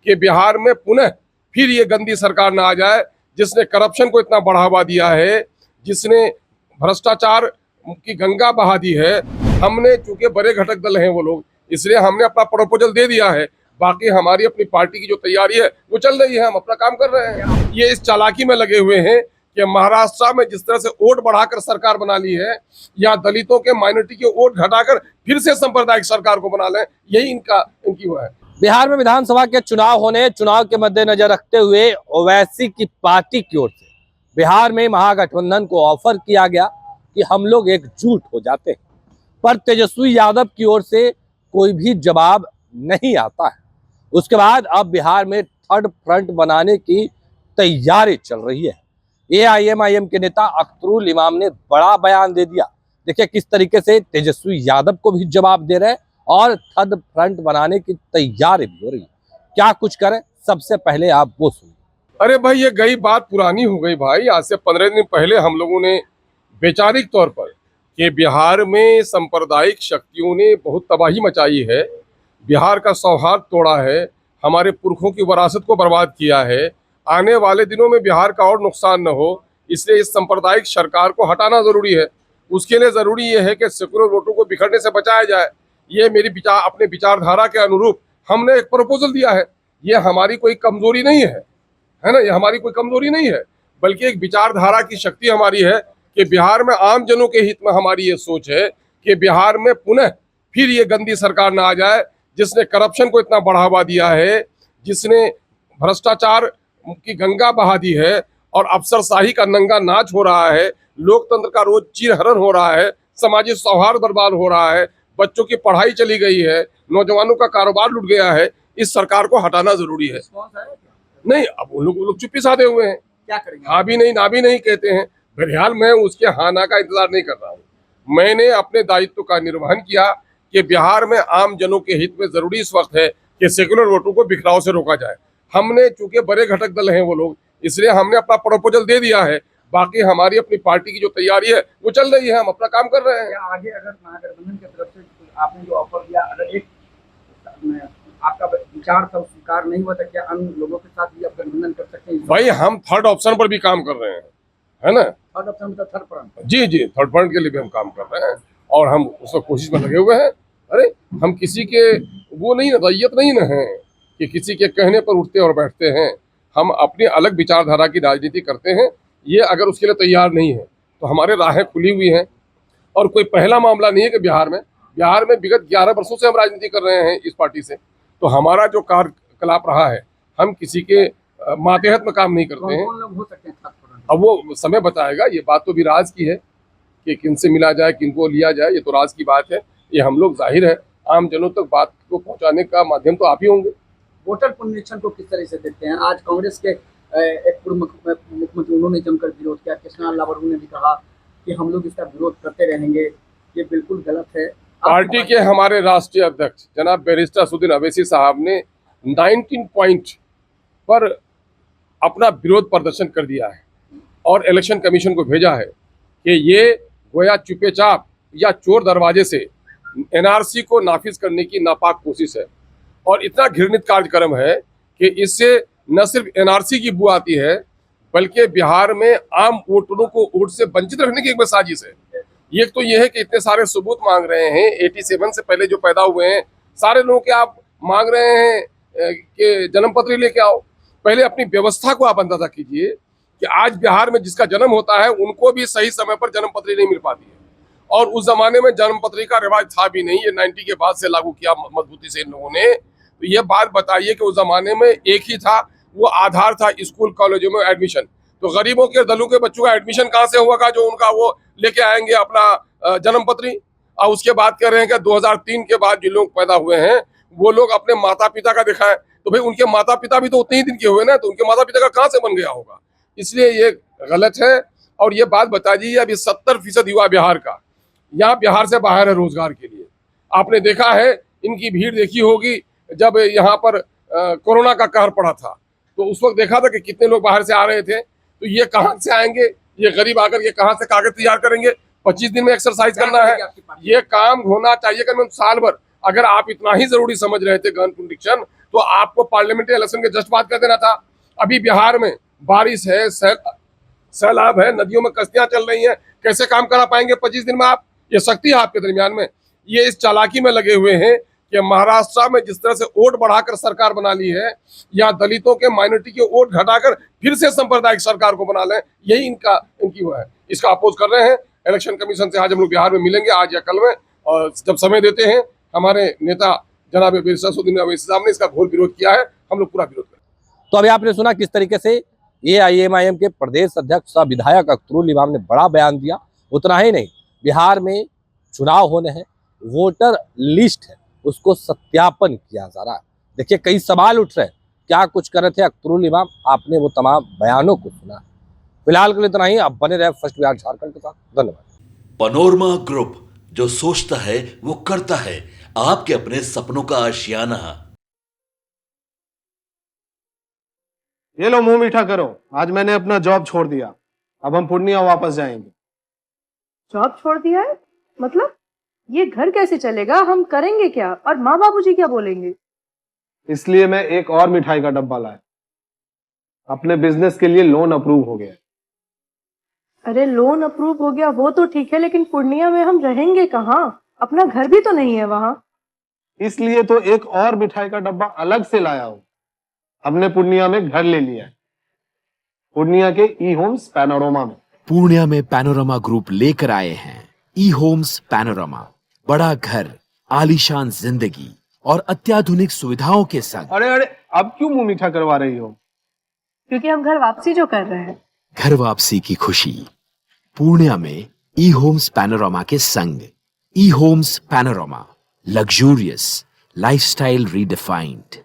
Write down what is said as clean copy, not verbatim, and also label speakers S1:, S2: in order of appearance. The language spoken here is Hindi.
S1: कि बिहार में पुनः फिर ये गंदी सरकार ना आ जाए, जिसने करप्शन को इतना बढ़ावा दिया है, जिसने भ्रष्टाचार की गंगा बहा दी है। हमने चूंकि बड़े घटक दल हैं वो लोग, इसलिए हमने अपना प्रपोजल दे दिया है। बाकी हमारी अपनी पार्टी की जो तैयारी है वो चल रही है, हम अपना काम कर रहे हैं। ये इस चालाकी में लगे हुए हैं कि महाराष्ट्र में जिस तरह से वोट बढ़ाकर सरकार बना ली है, यहाँ दलितों के माइनॉरिटी के वोट घटाकर फिर से सांप्रदायिक सरकार को बना लें, यही इनकी वो है।
S2: बिहार में विधानसभा के चुनाव होने, चुनाव के मद्देनजर रखते हुए ओवैसी की पार्टी की ओर से बिहार में महागठबंधन को ऑफर किया गया कि हम लोग एकजुट हो जाते हैं, पर तेजस्वी यादव की ओर से कोई भी जवाब नहीं आता है। उसके बाद अब बिहार में थर्ड फ्रंट बनाने की तैयारी चल रही है। एआईएमआईएम के नेता अख्तरुल इमाम ने बड़ा बयान दे दिया। देखिए किस तरीके से तेजस्वी यादव को भी जवाब दे रहे हैं और थर्ड फ्रंट बनाने की तैयारी भी हो रही है। क्या कुछ करें, सबसे पहले आप वो सुनिए।
S1: अरे भाई, ये गई बात पुरानी हो गई भाई। आज से 15 दिन पहले हम लोगों ने वैचारिक तौर पर कि बिहार में सांप्रदायिक शक्तियों ने बहुत तबाही मचाई है, बिहार का सौहार्द तोड़ा है, हमारे पुरखों की विरासत को बर्बाद किया है। आने वाले दिनों में बिहार का और नुकसान न हो, इसलिए इस सांप्रदायिक सरकार को हटाना जरूरी है। उसके लिए जरूरी ये है कि सेकुलर वोटों को बिखरने से बचाया जाए। ये मेरी अपने विचारधारा के अनुरूप हमने एक प्रपोजल दिया है। ये हमारी कोई कमजोरी नहीं है ना, ये हमारी कोई कमजोरी नहीं है, बल्कि एक विचारधारा की शक्ति हमारी है कि बिहार में आम जनों के हित में हमारी ये सोच है कि बिहार में पुनः फिर ये गंदी सरकार ना आ जाए, जिसने करप्शन को इतना बढ़ावा दिया है, जिसने भ्रष्टाचार की गंगा बहा दी है और अफसरशाही का नंगा नाच हो रहा है, लोकतंत्र का रोज चीरहरण हो रहा है, सामाजिक सौहार्द बर्बाद हो रहा है, बच्चों की पढ़ाई चली गई है, नौजवानों का कारोबार लुट गया है। इस सरकार को हटाना जरूरी है। नहीं, अब वो लोग चुप्पी साधे हुए हैं, क्या करेंगे? हाँ भी नहीं ना भी नहीं कहते हैं। बहरहाल मैं उसके हाना का इंतजार नहीं कर रहा हूँ। मैंने अपने दायित्व का निर्वहन किया कि बिहार में आम जनों के हित में जरूरी इस वक्त है कि सेकुलर वोटों को बिखराव से रोका जाए। हमने चूंकि बड़े घटक दल हैं वो लोग, इसलिए हमने अपना प्रपोजल दे दिया है। बाकी हमारी अपनी पार्टी की जो तैयारी है वो चल रही है, हम अपना काम कर रहे हैं।
S3: आगे अगर महागठबंधन की तरफ से आपने जो ऑफर दिया, अगर एक आपका विचार था स्वीकार नहीं हुआ था, क्या अन्य लोगों के साथ भी आप गठबंधन कर सकते हैं?
S1: भाई, हम थर्ड ऑप्शन पर भी काम कर रहे हैं, है ना।
S3: थर्ड ऑप्शन मतलब थर्ड फ्रंट?
S1: जी, थर्ड फ्रंट के लिए भी हम काम कर रहे हैं और हम उसमें कोशिश में लगे हुए हैं। अरे, हम किसी के वो नहीं ना, रैयत नहीं ना है कि किसी के कहने पर उठते और बैठते हैं। हम अपनी अलग विचारधारा की राजनीति करते हैं। ये अगर उसके लिए तैयार नहीं है तो हमारे राहें खुली हुई हैं। और कोई पहला मामला नहीं है कि बिहार में विगत 11 वर्षों से हम राजनीति कर रहे हैं इस पार्टी से। तो हमारा जो कार्यकलाप रहा है, हम किसी के मातहत में काम नहीं करते हैं।
S3: कौन लोग हो सकते हैं?
S1: अब वो समय बताएगा। ये बात तो भी राज की है कि किन से मिला जाए, किनको लिया जाए, ये तो राज की बात है। ये हम लोग जाहिर है आम जनों तक बात को पहुंचाने का माध्यम तो आप ही होंगे।
S3: वोटर पुनरीक्षण को किस तरह से देखते हैं? आज कांग्रेस के एक पूर्व मुख्यमंत्री उन्होंने जमकर विरोध किया, कृष्णा लावरू ने भी कहा कि हम लोग इसका विरोध करते रहेंगे, ये बिल्कुल गलत है।
S1: पार्टी के हमारे राष्ट्रीय अध्यक्ष जनाब बैरिस्टर असदुद्दीन अवैसी साहब ने 19 पॉइंट पर अपना विरोध प्रदर्शन कर दिया है और इलेक्शन कमीशन को भेजा है कि ये गोया चुपेचाप या चोर दरवाजे से एनआरसी को नाफिज करने की नापाक कोशिश है। और इतना घृणित कार्यक्रम है कि इससे न सिर्फ एनआरसी की बू आती है, बल्कि बिहार में आम वोटरों को वोट से वंचित रखने की एक साजिश है। एक तो ये है कि इतने सारे सबूत मांग रहे हैं, 87 से पहले जो पैदा हुए हैं सारे लोगों के आप मांग रहे हैं कि जन्म पत्र लेके आओ। पहले अपनी व्यवस्था को आप अंदाजा कीजिए कि आज बिहार में जिसका जन्म होता है उनको भी सही समय पर जन्म पत्री नहीं मिल पाती है। और उस जमाने में जन्म पत्री का रिवाज था भी नहीं, ये 90 के बाद से लागू किया मजबूती से इन लोगों ने। तो ये बात बताइए कि उस जमाने में एक ही था, वो आधार था स्कूल कॉलेजों में एडमिशन। तो गरीबों के दलों के बच्चों का एडमिशन कहाँ से होगा जो उनका वो लेके आएंगे अपना जन्म पत्री। और उसके बाद कह रहे हैं कि 2003 के बाद जो लोग पैदा हुए हैं वो लोग अपने माता पिता का दिखाएं। तो भाई, उनके माता पिता भी तो उतने ही दिन के हुए ना, तो उनके माता पिता का कहाँ से बन गया होगा? इसलिए ये गलत है। और ये बात बता दीजिए, अभी 70% युवा बिहार का यहाँ बिहार से बाहर है रोजगार के लिए। आपने देखा है, इनकी भीड़ देखी होगी जब यहाँ पर कोरोना का कहर पड़ा था, तो उस वक्त देखा था कि कितने लोग बाहर से आ रहे थे। तो ये कहाँ से आएंगे? ये गरीब आकर ये कहाँ से कागज तैयार करेंगे? 25 दिन में एक्सरसाइज करना है, ये काम होना चाहिए कम से कम साल भर। अगर आप इतना ही जरूरी समझ रहे थे गहन पुनरीक्षण, तो आपको पार्लियामेंट्री इलेक्शन के जस्ट बाद कर देना था। अभी बिहार में बारिश है, सैलाब है, नदियों में कश्तियां चल रही हैं, कैसे काम करा पाएंगे 25 दिन में आप? ये शक्ति है आपके दरमियान में। ये इस चालाकी में लगे हुए हैं कि महाराष्ट्र में जिस तरह से वोट बढ़ाकर सरकार बना ली है, या दलितों के माइनॉरिटी के वोट घटाकर फिर से सांप्रदायिक सरकार को बना लें, यही इनकी वो है। इसका अपोज कर रहे हैं। इलेक्शन कमीशन से आज हम लोग बिहार में मिलेंगे, आज या कल में, और जब समय देते हैं हमारे नेता जनाब बैरिस्टर असदुद्दीन ओवैसी साहब ने इसका घोर विरोध किया है, हम लोग पूरा विरोध करेंगे।
S2: तो अभी आपने सुना किस तरीके से एआईएमआईएम के प्रदेश अध्यक्ष सह विधायक अख्तरुल इमाम ने बड़ा बयान दिया। उतना ही नहीं, बिहार में चुनाव होने हैं, वोटर लिस्ट है, उसको सत्यापन किया जा रहा है। देखिए, कई सवाल उठ रहे हैं, क्या कुछ कर रहे थे अख्तरुल इमाम, आपने वो तमाम बयानों को सुना। फिलहाल के लिए इतना ही। आप बने रहे फर्स्ट बिहार झारखंड के साथ। धन्यवाद।
S4: पनोरमा ग्रुप, जो सोचता है वो करता है। आपके अपने सपनों का आशियाना।
S5: ये लो, मुंह मीठा करो। आज मैंने अपना जॉब छोड़ दिया, अब हम पूर्णिया वापस जाएंगे।
S6: जॉब छोड़ दिया है? मतलब ये घर कैसे चलेगा? हम करेंगे क्या? और माँ बाबूजी क्या बोलेंगे?
S5: इसलिए मैं एक और मिठाई का डब्बा लाया। अपने बिजनेस के लिए लोन अप्रूव हो गया।
S6: अरे लोन अप्रूव हो गया वो तो ठीक है, लेकिन पूर्णिया में हम रहेंगे कहाँ? अपना घर भी तो नहीं है वहाँ।
S5: इसलिए तो एक और मिठाई का डब्बा अलग से लाया हूं। हमने पूर्णिया में घर ले लिया है, पूर्णिया के ई होम्स पैनोरमा में।
S7: पूर्णिया में पैनोरमा ग्रुप लेकर आए हैं ई होम्स पैनोरमा। बड़ा घर, आलीशान जिंदगी और अत्याधुनिक सुविधाओं के संग।
S5: अरे अरे, अब क्यों मुंह मीठा करवा रही हो?
S6: क्योंकि हम घर वापसी जो कर रहे हैं।
S7: घर वापसी की खुशी पूर्णिया में ई होम्स पैनोरमा के संग। ई Homes Panorama, luxurious lifestyle redefined.